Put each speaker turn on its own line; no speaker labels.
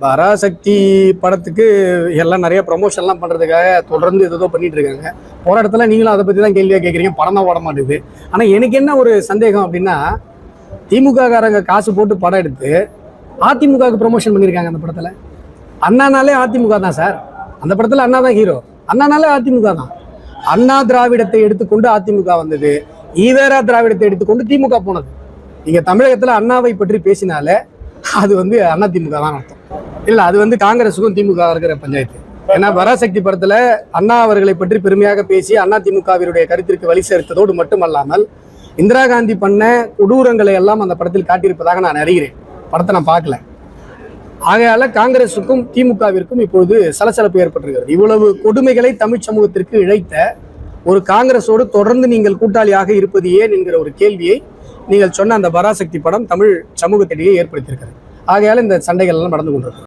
பராசக்தி படத்துக்கு எல்லாம் நிறைய ப்ரொமோஷன்லாம் பண்ணுறதுக்காக தொடர்ந்து ஏதோ பண்ணிட்டு இருக்காங்க. போராட்டத்தில் நீங்களும் அதை பற்றி தான் கேள்வியாக கேட்குறீங்க. படம் தான் ஓட மாட்டேங்குது. ஆனால் எனக்கு என்ன ஒரு சந்தேகம் அப்படின்னா, திமுக காரங்க காசு போட்டு படம் எடுத்து அதிமுகவுக்கு ப்ரொமோஷன் பண்ணியிருக்காங்க. அந்த படத்தில் அண்ணானாலே அதிமுக தான் சார். அந்த படத்தில் அண்ணா தான் ஹீரோ. அண்ணானாலே அதிமுக தான். அண்ணா திராவிடத்தை எடுத்துக்கொண்டு அதிமுக வந்தது, ஈவேரா திராவிடத்தை எடுத்துக்கொண்டு திமுக போனது. நீங்க தமிழகத்துல அண்ணாவை பற்றி பேசினாலே அது அண்ணா திமுக தான் அர்த்தம். இல்ல, அது காங்கிரஸுக்கும் திமுக இருக்கிற பஞ்சாயத்து. ஏன்னா பராசக்தி படத்துல அண்ணா அவர்களை பற்றி பெருமையாக பேசி அண்ணா திமுகவினுடைய கருத்திற்கு வழி சேர்த்ததோடு மட்டுமல்லாமல் இந்திரா காந்தி பண்ண கொடூரங்களை எல்லாம் அந்த படத்தில் காட்டியிருப்பதாக நான் அறிகிறேன். படத்தை நான் பார்க்கல. ஆகையால காங்கிரசுக்கும் திமுகவிற்கும் இப்பொழுது சலசலப்பு ஏற்பட்டிருக்கிறது. இவ்வளவு கொடுமைகளை தமிழ் சமூகத்திற்கு இழைத்த ஒரு காங்கிரஸோடு தொடர்ந்து நீங்கள் கூட்டாளியாக இருப்பது ஏன் என்கிற ஒரு கேள்வியை நீங்கள் சொன்ன அந்த பராசக்தி படம் தமிழ் சமூகத்திலேயே ஏற்படுத்தியிருக்கிறது. ஆகையால இந்த சண்டைகள் எல்லாம் நடந்து கொண்டிருக்கிறது.